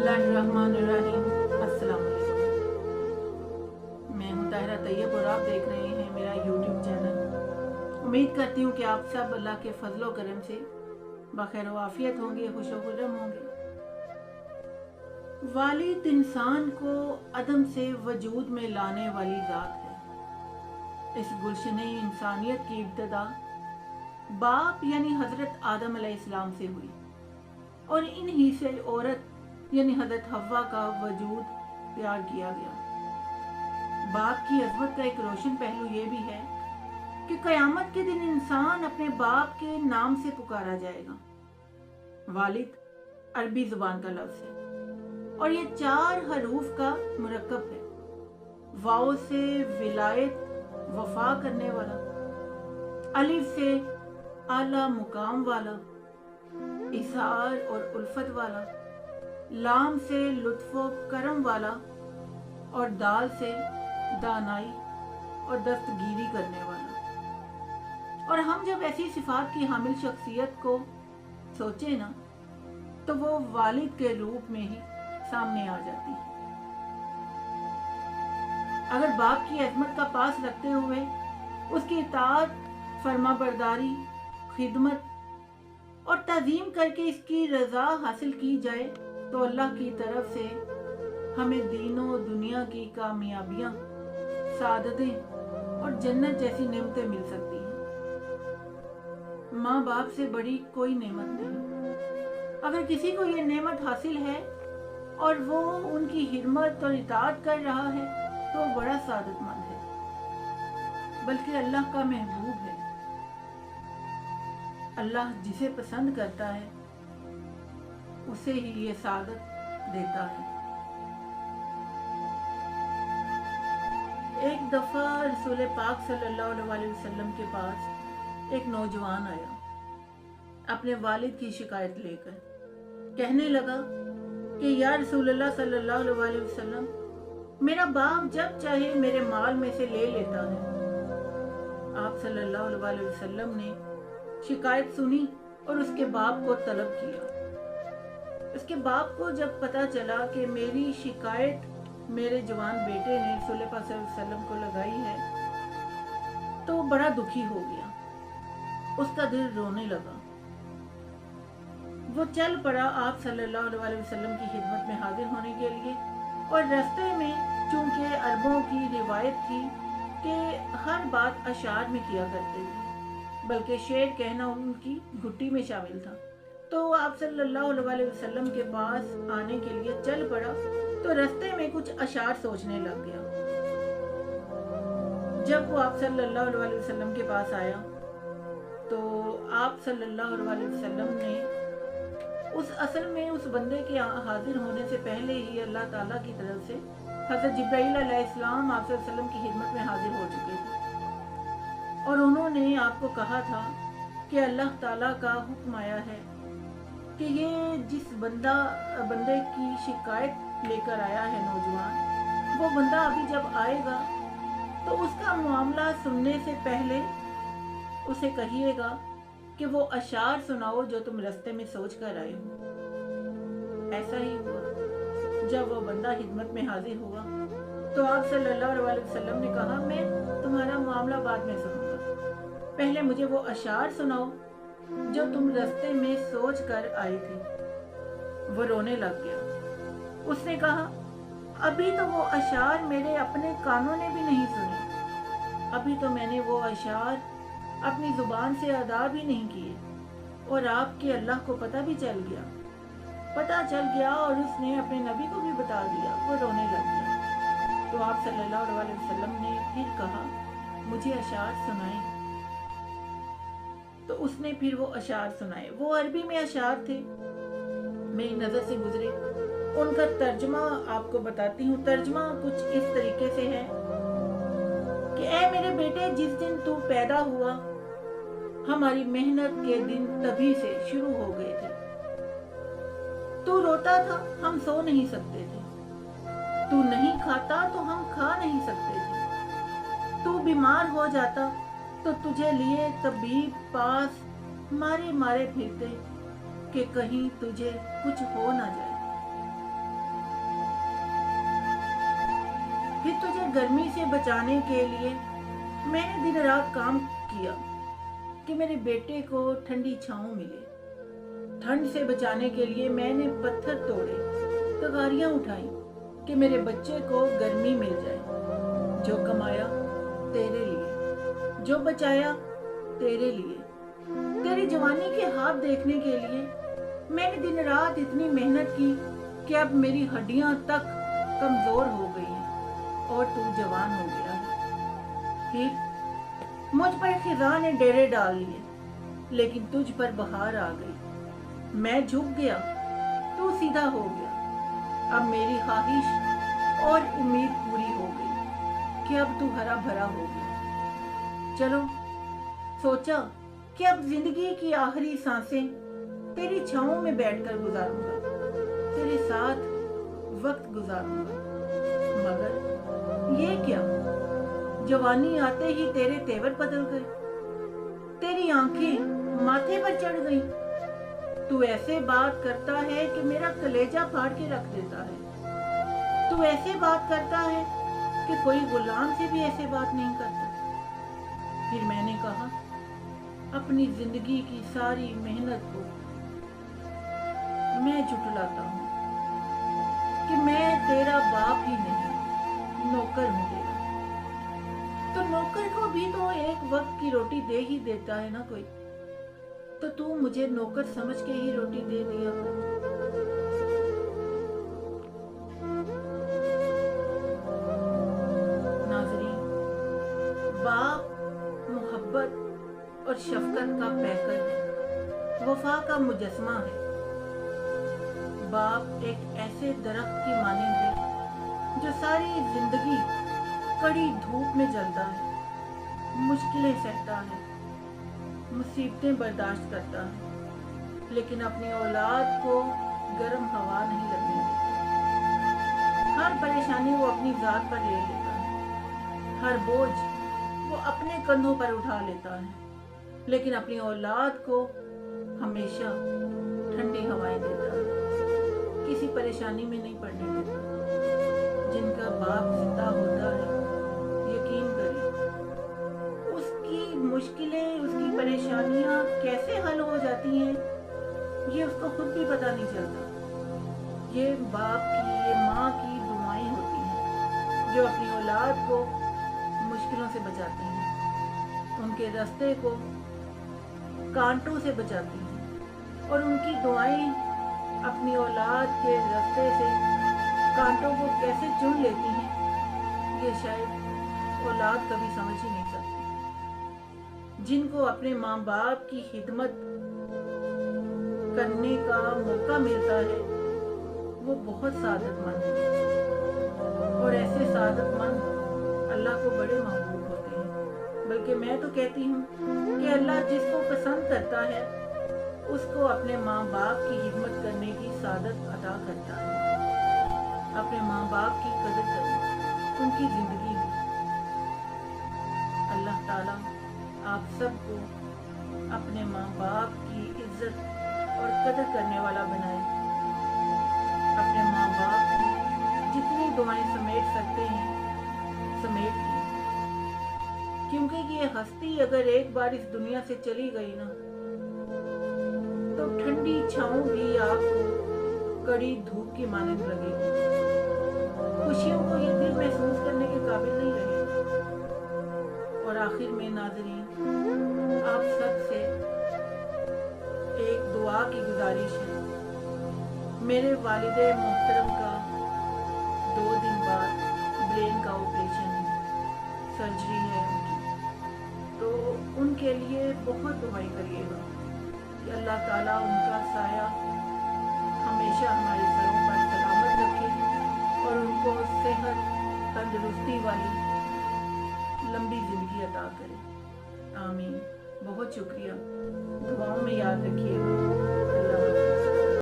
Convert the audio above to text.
बिस्मिल्लाहिर्रहमानिर्रहीम। अस्सलाम वालेकुम। मैं हूँ ताहिरा तैयब और आप देख रहे हैं मेरा यूट्यूब चैनल। उम्मीद करती हूँ कि आप सब अल्लाह के फजलो करम से बखैर वाफियत होंगे, खुशो खुर्रम होंगे। वालिद इंसान को अदम से वजूद में लाने वाली ज़ात है। इस गुलशने इंसानियत की इब्तदा बाप यानी हज़रत आदम अलैहिस्सलाम से हुई और इन्हीं से औरत यानी हज़रत हव्वा का वजूद तैयार किया गया। बाप की अज़मत का एक रोशन पहलू ये भी है कि क़यामत के दिन इंसान अपने बाप के नाम से पुकारा जाएगा। वालिद अरबी ज़ुबान का लफ्ज़ है और ये 4 हरूफ का मुरक्कब है। वाओ से विलायत वफा करने वाला, अलिफ से आला मुकाम वाला, इसार और उल्फत वाला, लाम से लुत्फ़ो करम वाला और दाल से दानाई और दस्तगीरी करने वाला। और हम जब ऐसी सिफात की हामिल शख्सियत को सोचे ना तो वो वालिद के रूप में ही सामने आ जाती है। अगर बाप की अज़मत का पास रखते हुए उसकी इताअत, फरमाबरदारी, खिदमत और तज़ीम करके इसकी रज़ा हासिल की जाए तो अल्लाह की तरफ से हमें दीनों दुनिया की कामयाबियाँ, सादतें और जन्नत जैसी नेमतें मिल सकती हैं। माँ बाप से बड़ी कोई नेमत नहीं। अगर किसी को ये नेमत हासिल है और वो उनकी हिम्मत और इताअत कर रहा है तो बड़ा सादतमंद है, बल्कि अल्लाह का महबूब है। अल्लाह जिसे पसंद करता है उसे ही ये सादत देता है। एक दफ़ा रसूल पाक सल्लल्लाहु अलैहि वसल्लम के पास एक नौजवान आया अपने वालिद की शिकायत लेकर। कहने लगा कि या रसूलल्लाह सल्लल्लाहु अलैहि वसल्लम, मेरा बाप जब चाहे मेरे माल में से ले लेता है। आप सल्लल्लाहु अलैहि वसल्लम ने शिकायत सुनी और उसके बाप को तलब किया। उसके बाप को जब पता चला कि मेरी शिकायत मेरे जवान बेटे ने रसूल पाक सल्लल्लाहु अलैहि वसल्लम को लगाई है तो बड़ा दुखी हो गया। उसका दिल रोने लगा। वो चल पड़ा आप सल्लल्लाहु अलैहि वसल्लम की खिदमत में हाजिर होने के लिए। और रास्ते में चूंकि अरबों की रिवायत थी कि हर बात अशार में किया करते थे, बल्कि शेर कहना उनकी घुट्टी में शामिल था, तो आप सल्लल्लाहु अलैहि वसल्लम के पास आने के लिए चल पड़ा तो रास्ते में कुछ अशार सोचने लग गया। जब वो आप सल्लल्लाहु अलैहि वसल्लम के पास आया तो आप सल्लल्लाहु अलैहि वसल्लम ने असल में उस बंदे के हाजिर होने से पहले ही अल्लाह ताला की तरफ से हज़रत जिब्राईल अलैहिस्सलाम आप सल्लल्लाहु अलैहि वसल्लम की खिदमत में हाजिर हो चुके थे और उन्होंने आपको कहा था कि अल्लाह ताला का हुक्म आया है कि ये जिस बंदे की शिकायत लेकर आया है नौजवान, वो बंदा अभी जब आएगा तो उसका मामला सुनने से पहले उसे कहिएगा कि वो अशार सुनाओ जो तुम रास्ते में सोच कर आए हो। ऐसा ही हुआ। जब वो बंदा खिदमत में हाजिर हुआ तो आप सल्लल्लाहु अलैहि वसल्लम ने कहा, मैं तुम्हारा मामला बाद में सुनूंगा, पहले मुझे वो अशार सुनाओ जो तुम रास्ते में सोच कर आए थे। वो रोने लग गया। उसने कहा, अभी तो वो अशार मेरे अपने कानों ने भी नहीं सुने, अभी तो मैंने वो अशार अपनी जुबान से अदा भी नहीं किए और आपके अल्लाह को पता चल गया और उसने अपने नबी को भी बता दिया। वो रोने लग गया। तो आप सल्लल्लाहु अलैहि वसल्लम ने फिर कहा, मुझे अशार सुनाएं। तो उसने फिर वो अशार सुनाए। वो अरबी में अशार थे, मेरी नज़र से गुजरे। उनका तर्जमा आपको बताती हूँ। तर्जमा कुछ इस तरीके से है कि ऐ मेरे बेटे, जिस दिन तू पैदा हुआ हमारी मेहनत के दिन तभी से शुरू हो गए थे। तू रोता था, हम सो नहीं सकते थे। तू नहीं खाता तो हम खा नहीं सकते थे। तू बीमार हो जाता तो तुझे लिए तबीब पास मारे मारे फिरते कि कहीं तुझे कुछ हो ना जाए। गर्मी से बचाने के लिए मैंने दिन रात काम किया कि मेरे बेटे को ठंडी छांव मिले। ठंड से बचाने के लिए मैंने पत्थर तोड़े, तगारियां उठाई कि मेरे बच्चे को गर्मी मिल जाए। जो कमाया तेरे लिए, जो बचाया तेरे लिए, तेरी जवानी के हाथ देखने के लिए मैंने दिन रात इतनी मेहनत की कि अब मेरी हड्डियां तक कमजोर हो गई हैं और तू जवान हो गया है। फिर मुझ पर खिजा ने डेरे डाल लिए, लेकिन तुझ पर बहार आ गई। मैं झुक गया, तू सीधा हो गया। अब मेरी ख्वाहिश और उम्मीद पूरी हो गई कि अब तू हरा भरा हो गया। चलो, सोचा कि अब जिंदगी की आखिरी सांसें तेरी छांव में बैठकर गुजारूंगा, तेरे साथ वक्त गुजारूंगा। मगर ये क्या, जवानी आते ही तेरे तेवर बदल गए, तेरी आंखें माथे पर चढ़ गई। तू ऐसे बात करता है कि मेरा कलेजा फाड़ के रख देता है। तू ऐसे बात करता है कि कोई गुलाम से भी ऐसे बात नहीं करता। फिर मैंने कहा, अपनी जिंदगी की सारी मेहनत को मैं झुठलाता हूँ कि मैं तेरा बाप ही नहीं, नौकर हूँ तेरा। तो नौकर को भी तो एक वक्त की रोटी दे ही देता है ना कोई। तो तू मुझे नौकर समझ के ही रोटी दे दिया कर। नाज़रीन, बाप मोहब्बत और शफकत का पैकर है, वफा का मुजस्मा है। बाप एक ऐसे दरख्त की मानिंद है जो सारी जिंदगी कड़ी धूप में जलता है, मुश्किलें सहता है, मुसीबतें बर्दाश्त करता है, लेकिन अपनी औलाद को गर्म हवा नहीं लगने देता। हर परेशानी वो अपनी जात पर ले लेता है, हर बोझ वो अपने कंधों पर उठा लेता है, लेकिन अपनी औलाद को हमेशा ठंडी हवाएं देता है, किसी परेशानी में नहीं पड़ने देता। जिनका बाप जिंदा होता है, यकीन करें, उसकी मुश्किलें, उसकी परेशानियां कैसे हल हो जाती हैं, ये उसको खुद भी पता नहीं चलता। ये बाप की, ये माँ की दुआएं होती हैं जो अपनी औलाद को मुश्किलों से बचाती हैं, उनके रास्ते को कांटों से बचाती हैं, और उनकी दुआएं अपनी औलाद के रास्ते से कांटों को कैसे चुन लेती हैं, ये शायद औलाद कभी समझ ही नहीं सकती। जिनको अपने माँ बाप की खिदमत करने का मौका मिलता है, वो बहुत सादतमंद हैं, और ऐसे सादतमंद अल्लाह को बड़े महबूब होते हैं। बल्कि मैं तो कहती हूँ कि अल्लाह जिसको पसंद करता है उसको अपने माँ बाप की खिदमत करने की सादत अता करता है। अपने माँ बाप की कदर करें उनकी जिंदगी में। अल्लाह ताला आप सबको अपने माँ बाप की इज्जत और कदर करने वाला बनाए। अपने माँ बाप की जितनी दुआएं समेट सकते हैं समेट लें, क्योंकि ये हस्ती अगर एक बार इस दुनिया से चली गई ना, तो ठंडी छांव भी आपको कड़ी धूप की मानंद लगेगी। खुशियों को ये दिल महसूस करने के काबिल नहीं रहेगा। और आखिर में नाज़रीन, आप सब से एक दुआ की गुजारिश है। मेरे वालिदे मोहतरम का 2 दिन बाद ब्रेन का ऑपरेशन है, सर्जरी है उनकी, तो उनके लिए बहुत दुआएं करिएगा कि अल्लाह ताला उनका साया